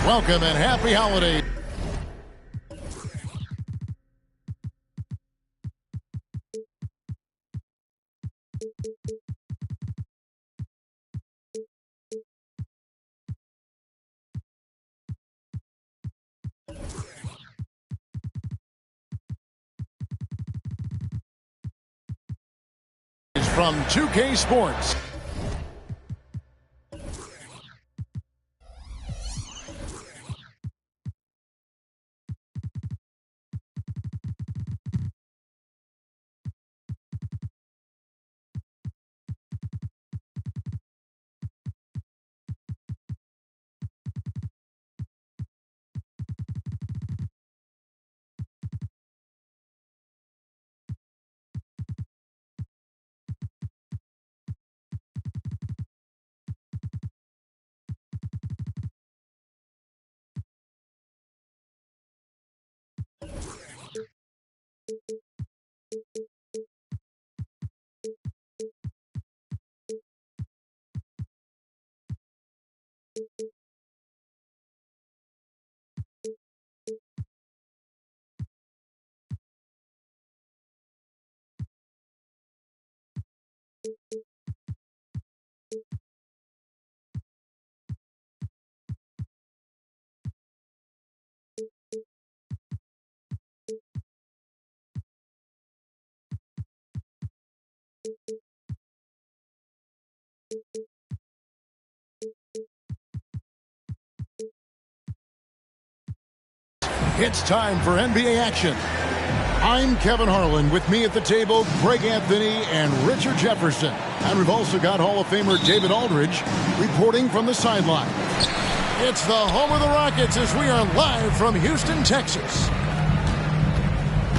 Welcome and happy holidays. From 2K Sports. It's time for NBA action. I'm Kevin Harlan. With me at the table, Greg Anthony and Richard Jefferson. And we've also got Hall of Famer David Aldridge reporting from the sideline. It's the home of the Rockets as we are live from Houston, Texas.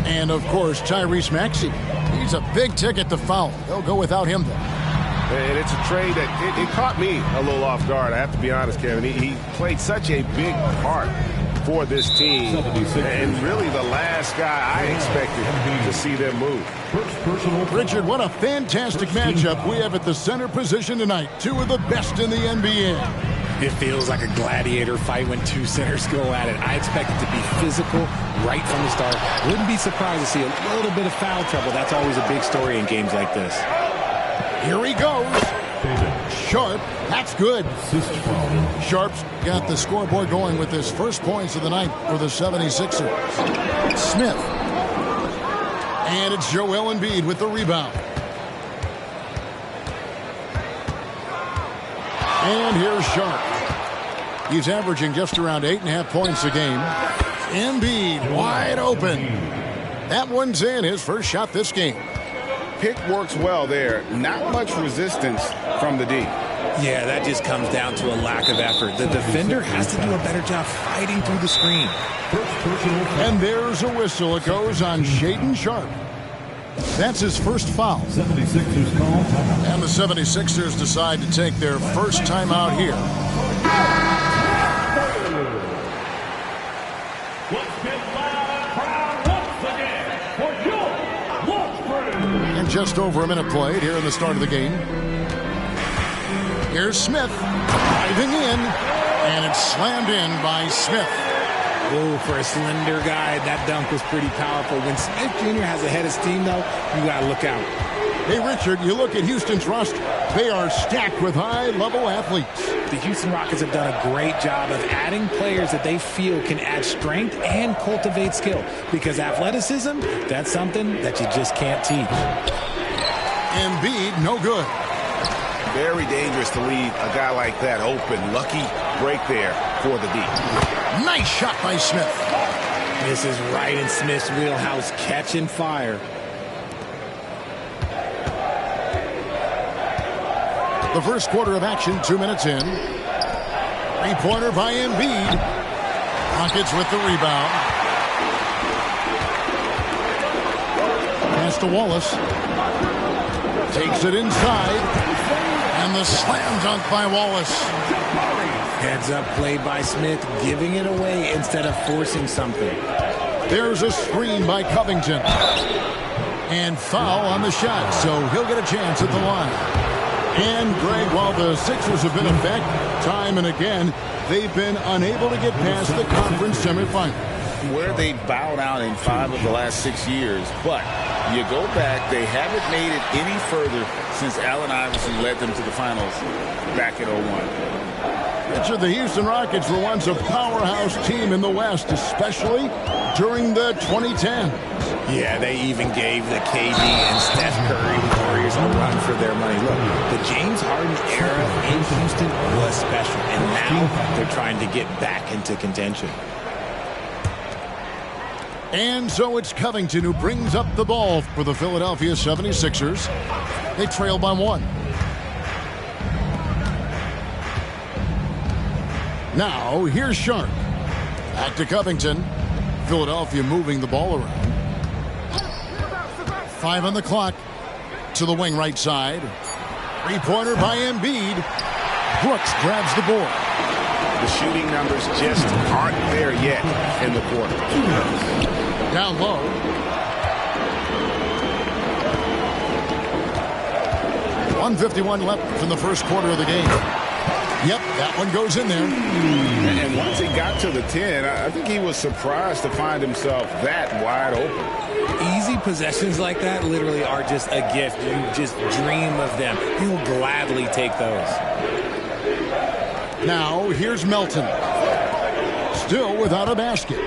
And, of course, Tyrese Maxey. He's a big ticket to foul. They'll go without him, though. And it's a trade that it caught me a little off guard, I have to be honest, Kevin. He played such a big part for this team, and really the last guy I expected to see them move. Richard, what a fantastic matchup we have at the center position tonight. Two of the best in the NBA. It feels like a gladiator fight when two centers go at it. I expect it to be physical right from the start. Wouldn't be surprised to see a little bit of foul trouble. That's always a big story in games like this. Here he goes. Sharp, that's good. Sharp's got the scoreboard going with his first points of the night for the 76ers. Smith. And it's Joel Embiid with the rebound. And here's Sharp. He's averaging just around 8.5 points a game. Embiid wide open. That one's in, his first shot this game. Pick works well there. Not much resistance from the D. Yeah, that just comes down to a lack of effort. The defender has to do a better job fighting through the screen. And there's a whistle. It goes on Shaedon Sharp. That's his first foul. 76ers call timeout. And the 76ers decide to take their first timeout here. And just over a minute played here in the start of the game. Here's Smith diving in, and it's slammed in by Smith. Oh, for a slender guy, that dunk was pretty powerful. When Smith Jr. has a head of steam, though, you got to look out. Hey, Richard, you look at Houston's roster. They are stacked with high-level athletes. The Houston Rockets have done a great job of adding players that they feel can add strength and cultivate skill. Because athleticism, that's something that you just can't teach. Embiid, no good. Very dangerous to leave a guy like that open. Lucky break there for the D. Nice shot by Smith. This is right in Smith's wheelhouse, catching fire. The first quarter of action, 2 minutes in. Three-pointer by Embiid. Rockets with the rebound. Pass to Wallace. Takes it inside. And the slam dunk by Wallace. Heads up play by Smith, giving it away instead of forcing something. There's a screen by Covington. And foul on the shot, so he'll get a chance at the line. And, Greg, while the Sixers have been in effect time and again, they've been unable to get past the conference semifinal. Where they bowed out in 5 of the last 6 years, but you go back, they haven't made it any further since Allen Iverson led them to the finals back in 01. Richard, the Houston Rockets were once a powerhouse team in the West, especially during the 2010s. Yeah, they even gave the KD and Steph Curry Warriors a run for their money. Look, the James Harden era in Houston was special, and now they're trying to get back into contention. And so it's Covington who brings up the ball for the Philadelphia 76ers. They trail by 1. Now, here's Sharp. Back to Covington. Philadelphia moving the ball around. 5 on the clock. To the wing right side. 3-pointer by Embiid. Brooks grabs the board. The shooting numbers just aren't there yet in the quarter. Down low. .151 left in the first quarter of the game. Yep, that one goes in there. And once he got to the 10, I think he was surprised to find himself that wide open. Easy possessions like that literally are just a gift. You just dream of them. You'll gladly take those. Now, here's Melton. Still without a basket.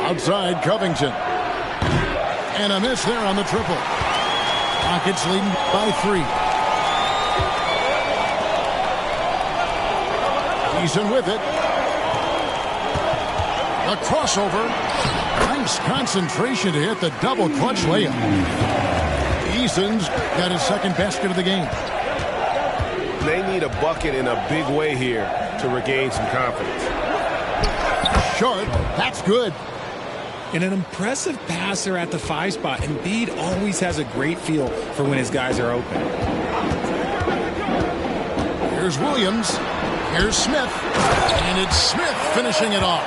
Outside Covington. And a miss there on the triple. Rockets leading by 3. Eason with it. A crossover. Nice concentration to hit the double clutch layup. Eason's got his second basket of the game. They need a bucket in a big way here to regain some confidence. Short. That's good. And an impressive passer at the 5 spot. Embiid always has a great feel for when his guys are open. Here's Williams. Here's Smith. And it's Smith finishing it off.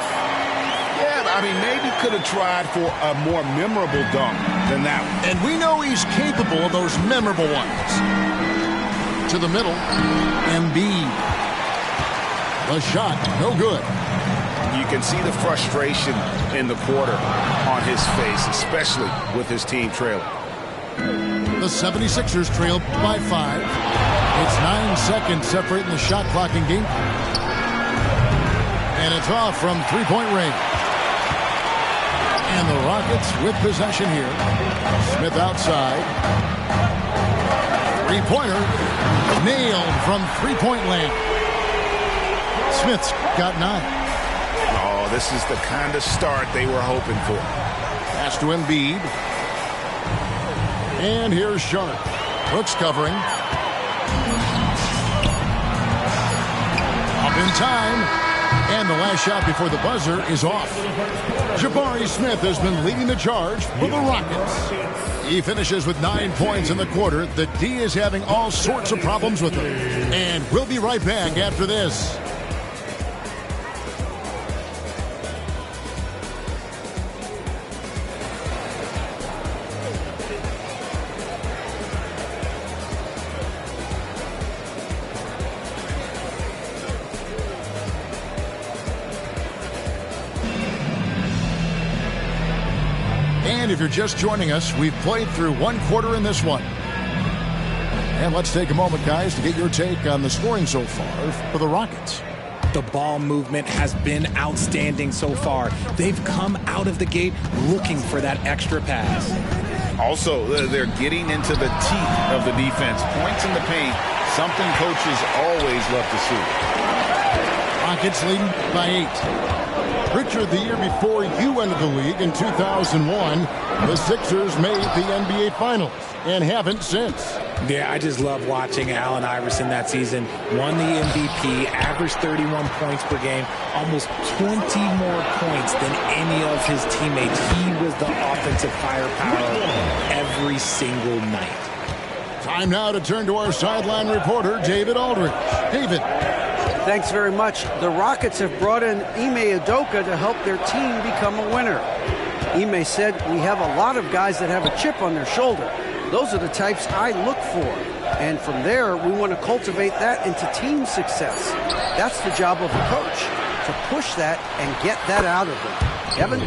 Yeah, I mean, maybe could have tried for a more memorable dunk than that one. And we know he's capable of those memorable ones. To the middle. Embiid. The shot. No good. You can see the frustration in the quarter on his face, especially with his team trailing. The 76ers trail by 5. It's 9 seconds separating the shot clock in game. And it's off from 3-point range. And the Rockets with possession here. Smith outside. 3-pointer. Nailed from 3-point land. Smith's got 9. Oh, this is the kind of start they were hoping for. Pass to Embiid. And here's Sharp. Brooks covering. Up in time. And the last shot before the buzzer is off. Jabari Smith has been leading the charge for the Rockets. He finishes with 9 points in the quarter. The D is having all sorts of problems with him. And we'll be right back after this. And if you're just joining us, we've played through 1 quarter in this one. And let's take a moment, guys, to get your take on the scoring so far for the Rockets. The ball movement has been outstanding so far. They've come out of the gate looking for that extra pass. Also, they're getting into the teeth of the defense. Points in the paint, something coaches always love to see. Rockets leading by 8. Richard, the year before you entered the league in 2001, the Sixers made the NBA Finals and haven't since. Yeah, I just love watching Allen Iverson that season. Won the MVP, averaged 31 points per game, almost 20 more points than any of his teammates. He was the offensive firepower every single night. Time now to turn to our sideline reporter, David Aldridge. David. Thanks very much. The Rockets have brought in Ime Udoka to help their team become a winner. Ime said, "We have a lot of guys that have a chip on their shoulder. Those are the types I look for." And from there, we want to cultivate that into team success. That's the job of a coach, to push that and get that out of them. Kevin?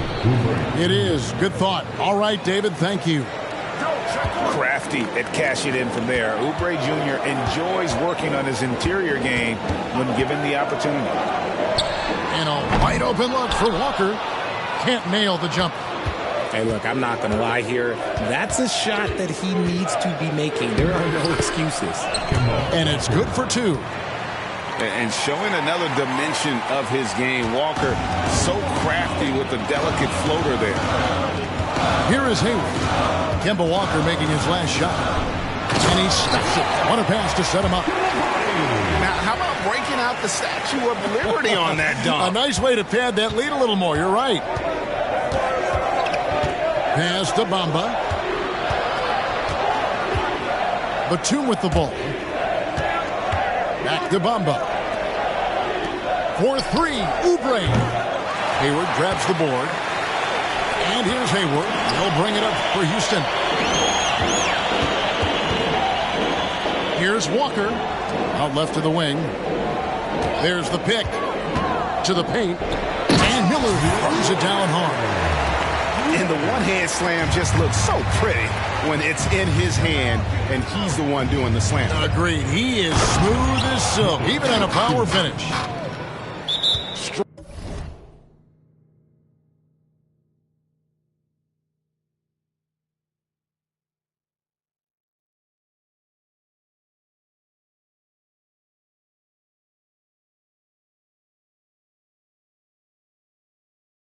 It is. Good thought. All right, David, thank you. Crafty at cashing in from there. Oubre Jr. enjoys working on his interior game when given the opportunity. And a wide open look for Walker. Can't nail the jumper. Hey, look, I'm not going to lie here. That's a shot that he needs to be making. There are no excuses. And it's good for 2. And showing another dimension of his game. Walker so crafty with the delicate floater there. Here is Hayward. Kemba Walker making his last shot. And he stuffs it. What a pass to set him up. Now, how about breaking out the Statue of Liberty on that dunk? A nice way to pad that lead a little more. You're right. Pass to Bamba. Batum with the ball. Back to Bamba. For 3, Oubre. Hayward grabs the board. And here's Hayward. He'll bring it up for Houston. Here's Walker. Out left to the wing. There's the pick. To the paint. And Miller throws it down hard. And the one-hand slam just looks so pretty when it's in his hand and he's the one doing the slam. Agreed. He is smooth as silk, even in a power finish.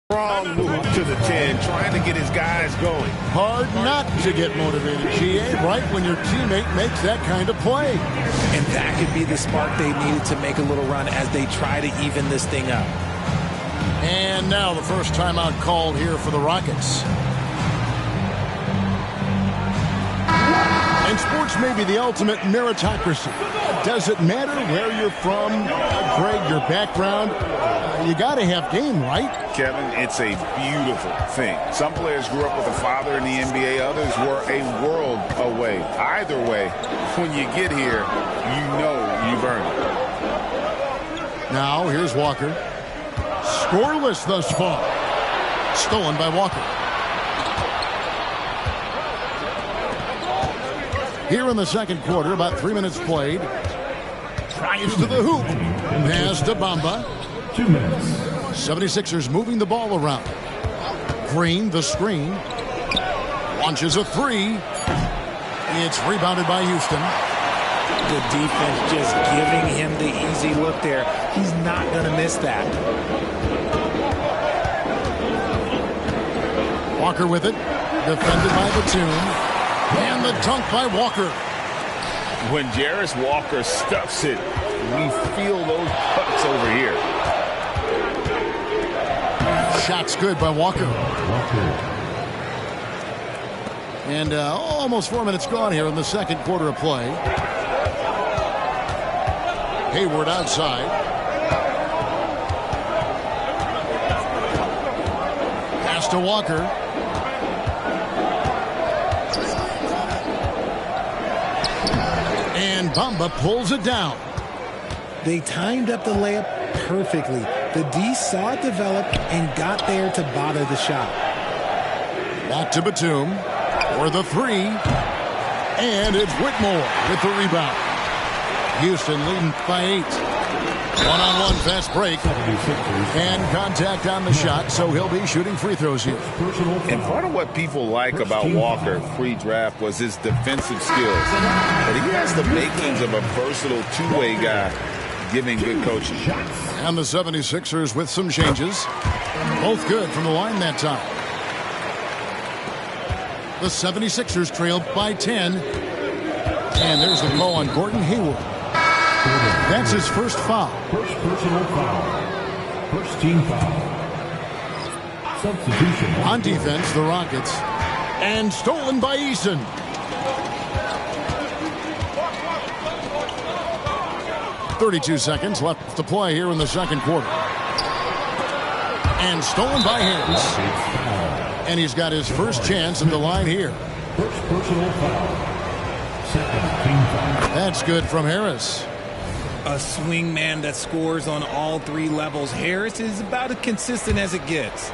Strong move to the 10, trying to get his guys going. Hard not to get motivated, GA, right when your teammate makes that kind of play. And that could be the spark they needed to make a little run as they try to even this thing up. And now the first timeout called here for the Rockets. And sports may be the ultimate meritocracy. Does it matter where you're from, Greg, your background? You got to have game, right? Kevin, it's a beautiful thing. Some players grew up with a father in the NBA. Others were a world away. Either way, when you get here, you know you've earned it. Now, here's Walker. Scoreless thus far. Stolen by Walker. Here in the second quarter, about 3 minutes played. Drives to the hoop. Pass to Bamba. 2 minutes. 76ers moving the ball around. Green, the screen. Launches a 3. It's rebounded by Houston. The defense just giving him the easy look there. He's not going to miss that. Walker with it. Defended by Batum. And the dunk by Walker. When Jarris Walker stuffs it, we feel those pucks over here. Shot's good by Walker. And almost 4 minutes gone here in the second quarter of play. Hayward outside. Pass to Walker. And Bamba pulls it down. They timed up the layup perfectly. The D saw it develop and got there to bother the shot. Back to Batum for the 3. And it's Whitmore with the rebound. Houston leading by 8. One-on-one fast break. And contact on the shot, so he'll be shooting free throws here. And part of what people like about Walker pre-draft was his defensive skills. But he has the makings of a versatile two-way guy, giving good coaching. And the 76ers with some changes. Both good from the line that time. The 76ers trailed by 10. And there's the call on Gordon Hayward. That's his first foul. First personal foul. First team foul. Substitution. On defense, the Rockets. And stolen by Eason. .32 seconds left to play here in the second quarter. And stolen by Harris. And he's got his first chance at the line here. First personal foul. That's good from Harris. A swing man that scores on all three levels. Harris is about as consistent as it gets.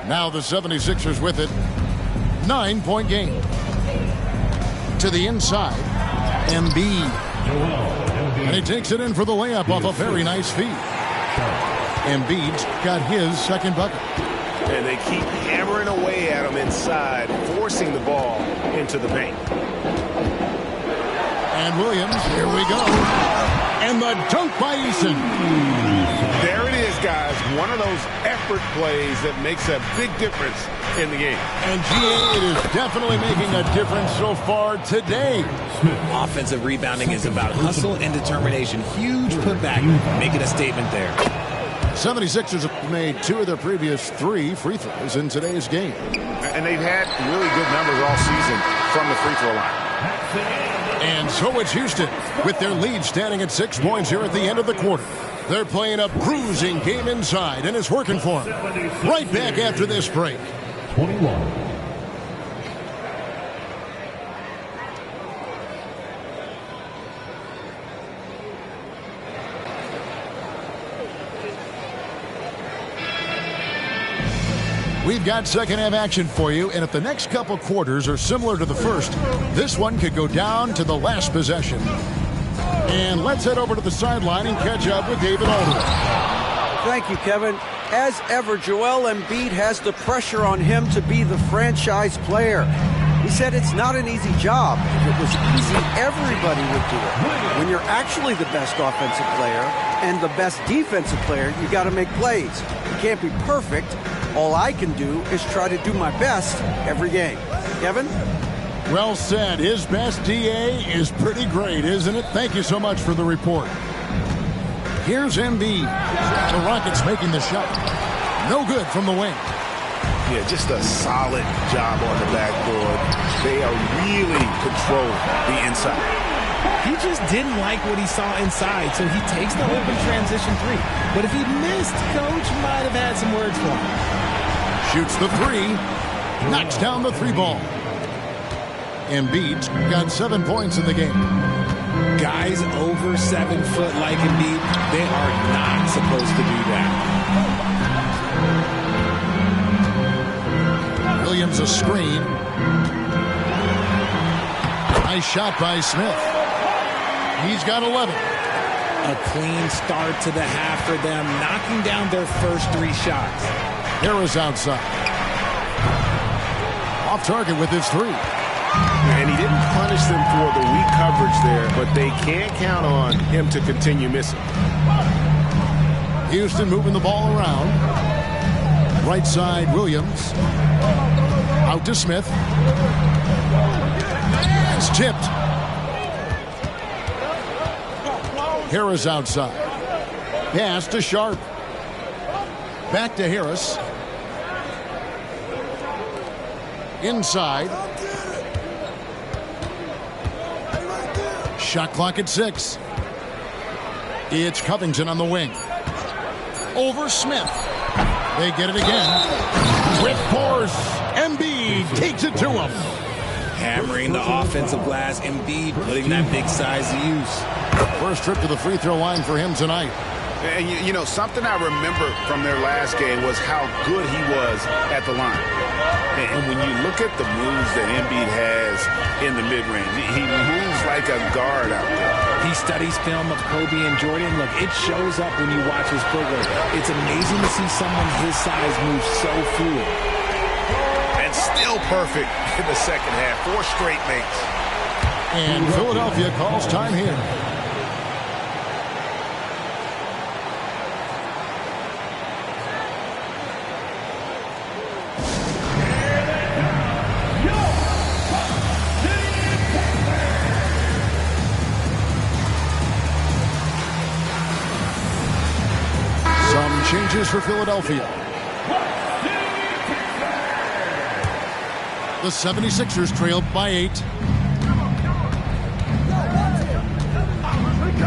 Now the 76ers with it. 9-point game. To the inside. Embiid. And he takes it in for the layup off a very nice feed. Embiid's got his second bucket. And they keep hammering away at him inside, forcing the ball into the paint. And Williams, here we go. And the dunk by Eason. There it is, guys. One of those effort plays that makes a big difference in the game. And GA, it is definitely making a difference so far today. Offensive rebounding is about hustle and determination. Huge putback, making a statement there. 76ers have made 2 of their previous 3 free throws in today's game. And they've had really good numbers all season from the free throw line. And so it's Houston with their lead standing at 6 points here at the end of the quarter. They're playing a bruising game inside, and it's working for them. Right back after this break. 21. We've got second half action for you, and if the next couple quarters are similar to the first, this one could go down to the last possession. And let's head over to the sideline and catch up with David Aldridge. Thank you, Kevin. As ever, Joel Embiid has the pressure on him to be the franchise player. He said it's not an easy job. If it was easy, everybody would do it. When you're actually the best offensive player and the best defensive player, you got to make plays. You can't be perfect. All I can do is try to do my best every game. Kevin? Well said. His best DA is pretty great, isn't it? Thank you so much for the report. Here's Embiid. The Rockets making the shot. No good from the wing. Yeah, just a solid job on the backboard. They are really controlling the inside. He just didn't like what he saw inside, so he takes the open transition 3. But if he missed, Coach might have had some words for him. Shoots the 3. Knocks down the 3 ball. Embiid's got 7 points in the game. Guys over 7 foot like Embiid, they are not supposed to do that. Williams a screen. Nice shot by Smith. He's got 11. A clean start to the half for them, knocking down their first 3 shots. Harris outside. Off target with his 3. And he didn't punish them for the weak coverage there, but they can't count on him to continue missing. Houston moving the ball around. Right side, Williams. Out to Smith. It's tipped. Harris outside. Pass to Sharp. Back to Harris. Inside. Shot clock at 6. It's Covington on the wing. Over Smith. They get it again. With force. Embiid takes it to him. Hammering the offensive glass. Embiid putting that big size to use. First trip to the free throw line for him tonight. And, you know, something I remember from their last game was how good he was at the line. And when you look at the moves that Embiid has in the mid-range, he moves like a guard out there. He studies film of Kobe and Jordan. Look, it shows up when you watch his program. It's amazing to see someone his size move so fluid. And still perfect in the second half. 4 straight makes. And Philadelphia calls time here. Changes for Philadelphia. The 76ers trailed by 8.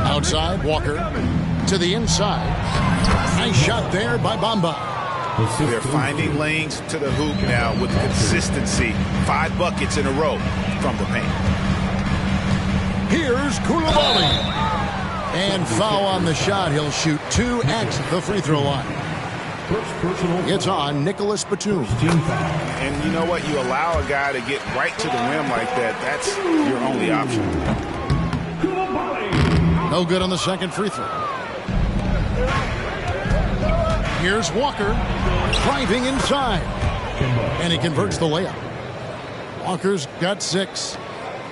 Outside, Walker. To the inside. Nice shot there by Bamba. They're finding lanes to the hoop now with consistency. 5 buckets in a row from the paint. Here's Koulibaly. And foul on the shot. He'll shoot 2 at the free throw line. It's on Nicholas Batum. And you know what? You allow a guy to get right to the rim like that. That's your only option. No good on the second free throw. Here's Walker driving inside. And he converts the layup. Walker's got 6.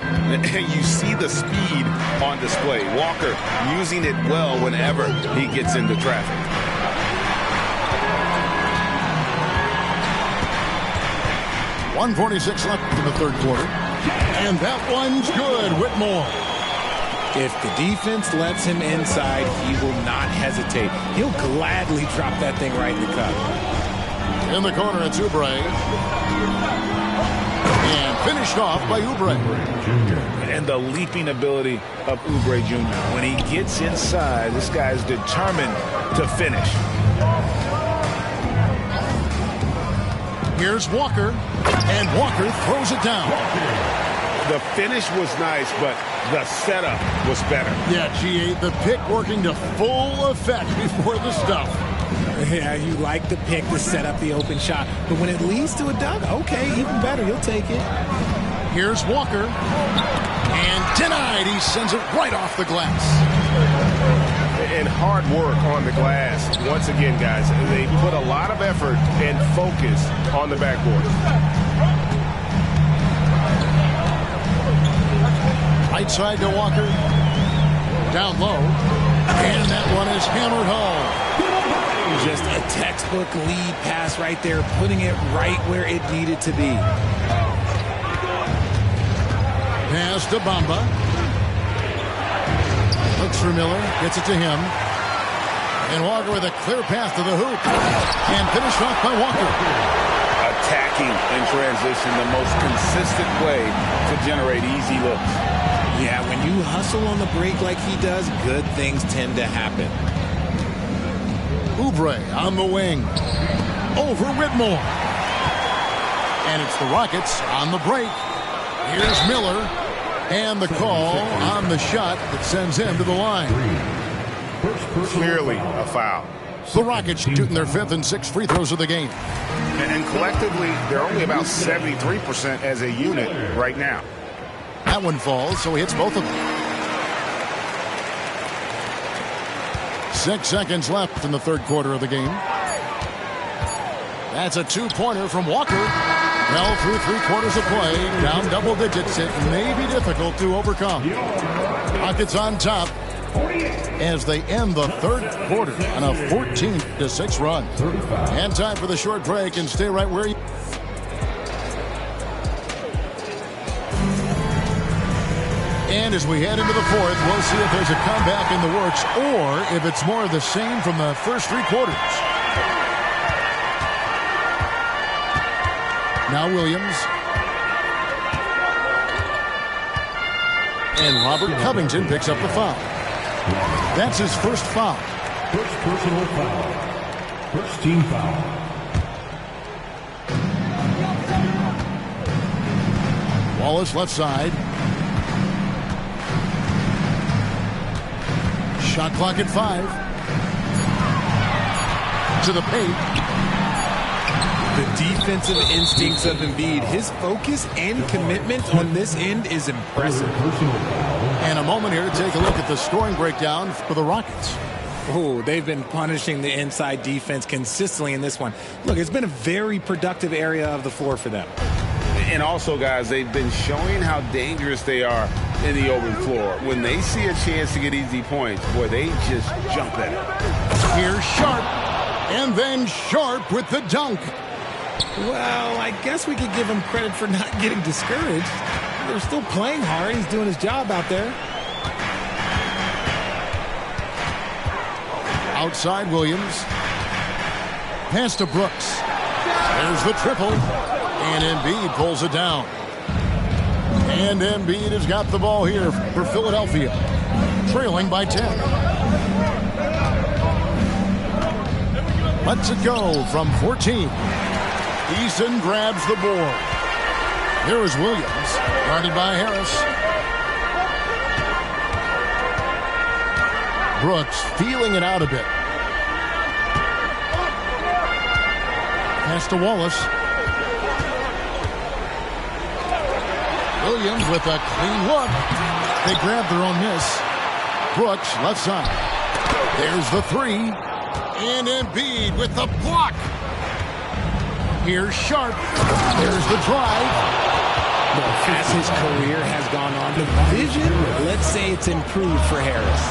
And you see the speed on display. Walker using it well whenever he gets into traffic. .146 left in the third quarter. And that one's good. Whitmore. If the defense lets him inside, he will not hesitate. He'll gladly drop that thing right in the cup. In the corner, it's Oubre. And finished off by Oubre. And the leaping ability of Oubre Jr. When he gets inside, this guy's determined to finish. Here's Walker. And Walker throws it down. The finish was nice, but the setup was better. Yeah, G8, the pick working to full effect before the stuff. Yeah, you like the pick to set up the open shot. But when it leads to a dunk, okay, even better. You'll take it. Here's Walker. And denied. He sends it right off the glass. And hard work on the glass. Once again, guys, they put a lot of effort and focus on the backboard. Right side to Walker. Down low. And that one is hammered home. Just a textbook lead pass right there, putting it right where it needed to be. Pass to Bamba. Looks for Miller. Gets it to him. And Walker with a clear path to the hoop. And finished off by Walker. Attacking in transition, the most consistent way to generate easy looks. Yeah, when you hustle on the break like he does, good things tend to happen. Oubre on the wing. Over Whitmore. And it's the Rockets on the break. Here's Miller. And the call on the shot that sends him to the line. Clearly a foul. The Rockets shooting their 5th and 6th free throws of the game. And collectively, they're only about 73% as a unit right now. That one falls, so he hits both of them. 6 seconds left in the third quarter of the game. That's a 2-pointer from Walker. Well, through 3 quarters of play, down double digits, it may be difficult to overcome. Rockets on top as they end the third quarter on a 14-6 run. And time for the short break, and stay right where you... And as we head into the fourth, we'll see if there's a comeback in the works or if it's more of the same from the first 3 quarters. Now Williams. And Robert Covington picks up the foul. That's his first foul. First personal foul. First team foul. Wallace left side. Shot clock at 5. To the paint. The defensive instincts of Embiid, his focus and commitment on this end is impressive. And a moment here to take a look at the scoring breakdown for the Rockets. Oh, they've been punishing the inside defense consistently in this one. Look, it's been a very productive area of the floor for them. And also, guys, they've been showing how dangerous they are in the open floor. When they see a chance to get easy points, boy, they just jump at it. Here's Sharp. And then Sharp with the dunk. Well, I guess we could give him credit for not getting discouraged. They're still playing hard. He's doing his job out there. Outside Williams. Pass to Brooks. There's the triple. And Embiid pulls it down. And Embiid has got the ball here for Philadelphia. Trailing by 10. Lets it go from 14. Eason grabs the board. Here is Williams, guarded by Harris. Brooks feeling it out a bit. Pass to Wallace. Williams with a clean look. They grab their own miss. Brooks left side. There's the three. And Embiid with the block. Here's Sharp. There's the drive. As his career has gone on, the vision, let's say it's improved for Harris.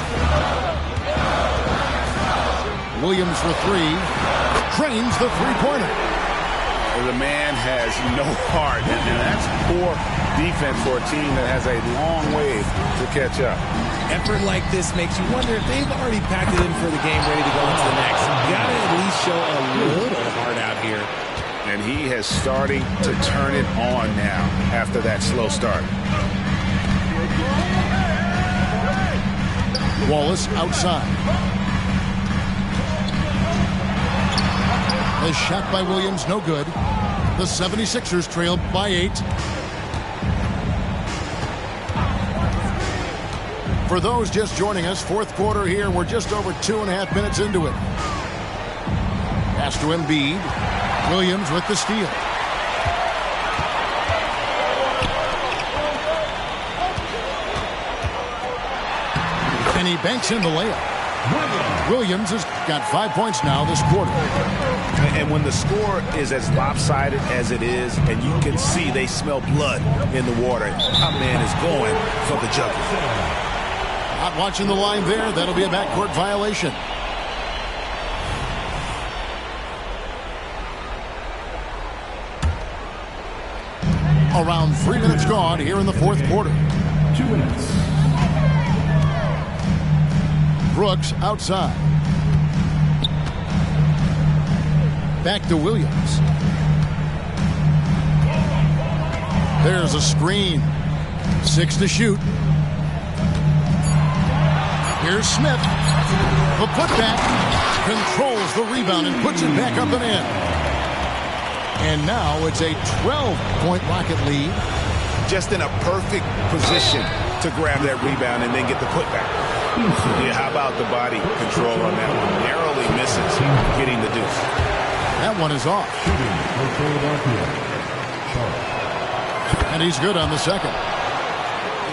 Williams for three. Drains the three-pointer. The man has no heart, and that's poor defense for a team that has a long way to catch up. Effort like this makes you wonder if they've already packed it in for the game, ready to go into the next. You got to at least show a little heart out here. And he has starting to turn it on now after that slow start. Wallace outside. The shot by Williams, no good. The 76ers trailed by 8. For those just joining us, fourth quarter here. We're just over 2.5 minutes into it. Pass to Embiid. Williams with the steal. And he banks in the layup. Williams has got 5 points now this quarter. And when the score is as lopsided as it is, and you can see they smell blood in the water, our man is going for the jugular. Not watching the line there. That'll be a backcourt violation. Around 3 minutes gone here in the fourth quarter. 2 minutes. Brooks outside. Back to Williams. There's a screen. 6 to shoot. Here's Smith. The putback. Controls the rebound and puts it back up and in. And now it's a 12-point Rocket lead. Just in a perfect position to grab that rebound and then get the putback. Yeah, how about the body control on that one? Narrowly misses getting the deuce. That one is off. And he's good on the second.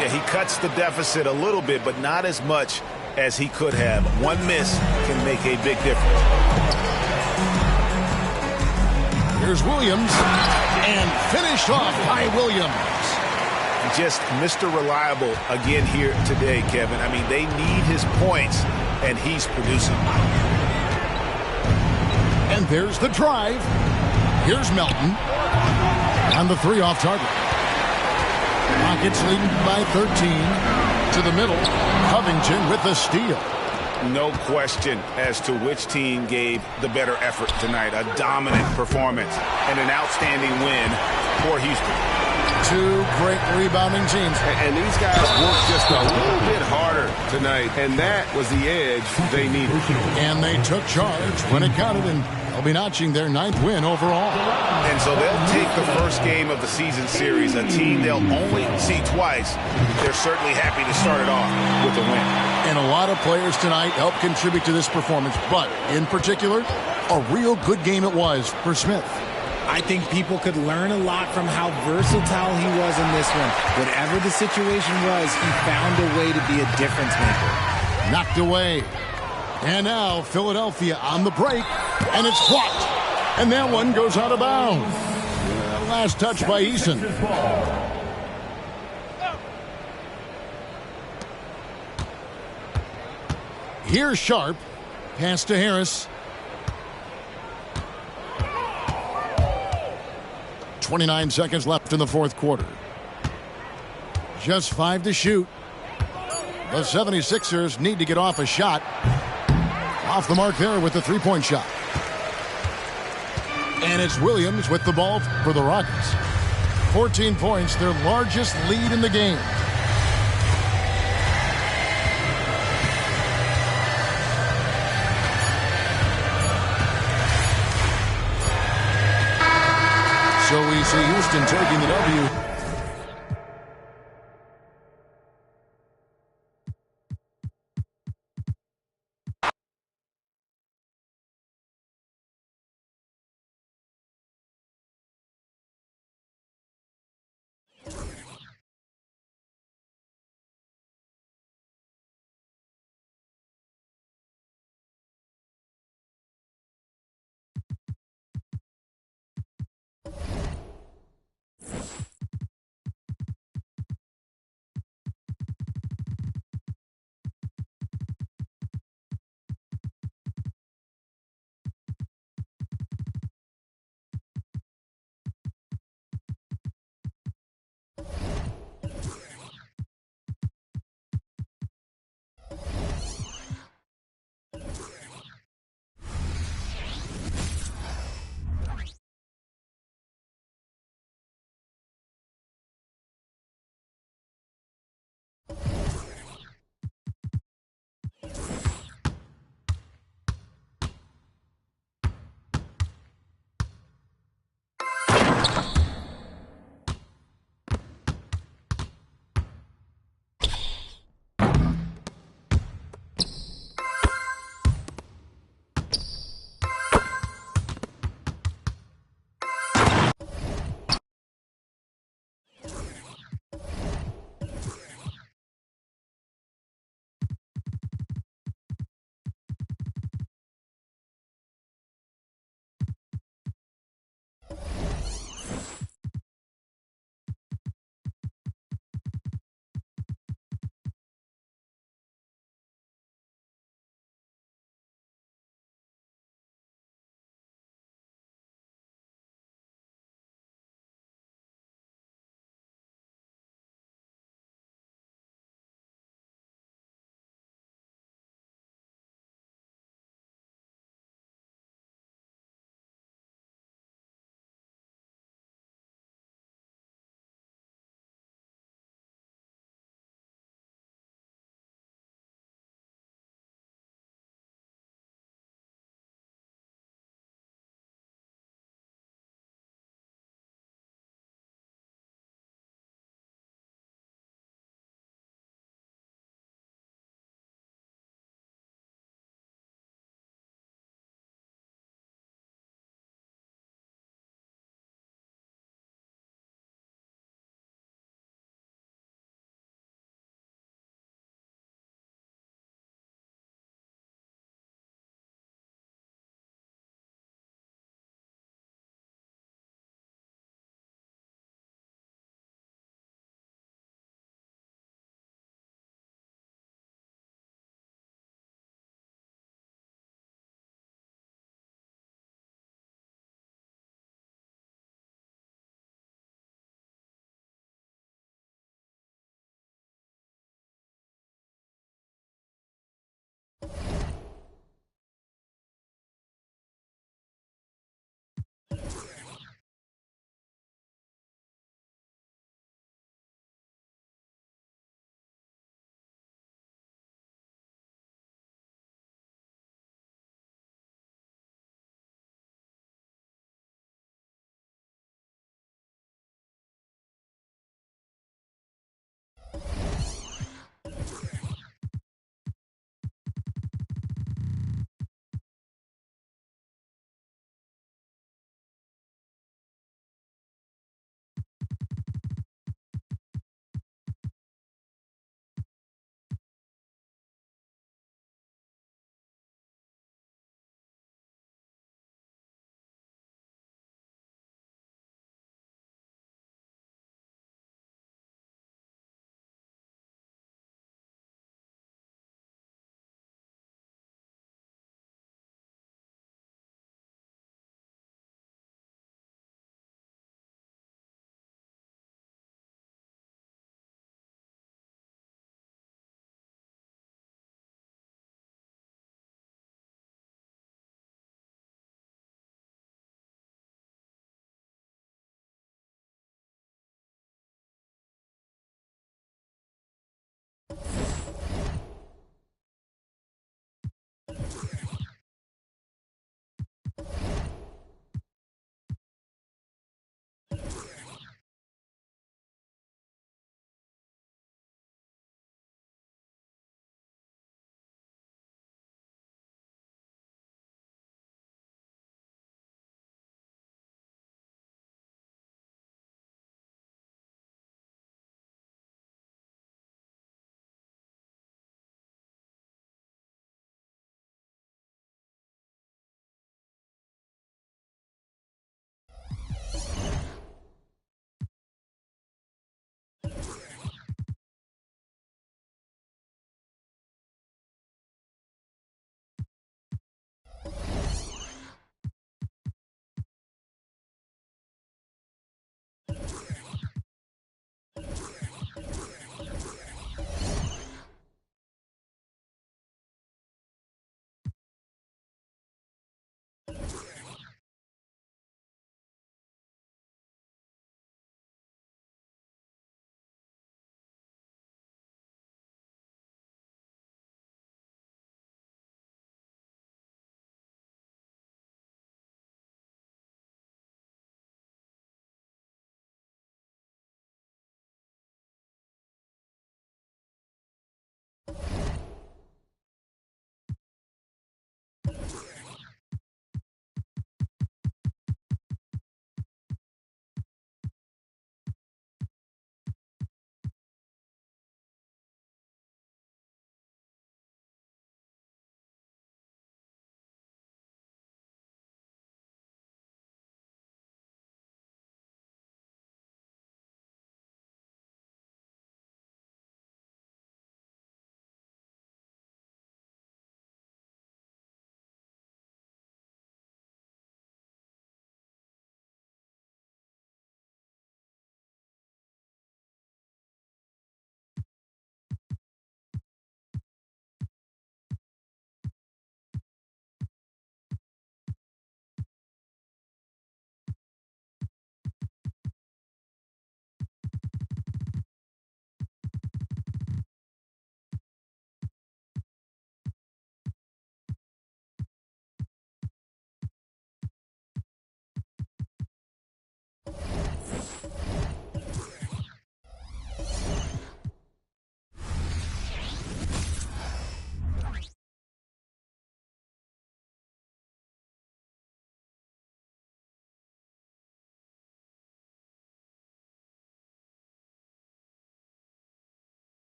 Yeah, he cuts the deficit a little bit, but not as much as he could have. One miss can make a big difference. Here's Williams, and finished off by Williams. Just Mr. Reliable again here today, Kevin. I mean, they need his points, and he's producing. And there's the drive. Here's Melton. On the three off target. Rockets leading by 13. To the middle. Covington with the steal. No question as to which team gave the better effort tonight. A dominant performance and an outstanding win for Houston. Two great rebounding teams. And these guys worked just a little bit harder tonight, and that was the edge they needed. And they took charge when it counted, and they'll be notching their 9th win overall. And so they'll take the first game of the season series, a team they'll only see twice. They're certainly happy to start it off with a win. And a lot of players tonight helped contribute to this performance, but in particular, a real good game it was for Smith. I think people could learn a lot from how versatile he was in this one. Whatever the situation was, he found a way to be a difference maker. Knocked away. And now Philadelphia on the break, and it's blocked. And that one goes out of bounds. Last touch by Eason. Here's Sharp. Pass to Harris. 29 seconds left in the fourth quarter. Just 5 to shoot. The 76ers need to get off a shot. Off the mark there with the three-point shot. And it's Williams with the ball for the Rockets. 14 points, their largest lead in the game. So we see Houston taking the W.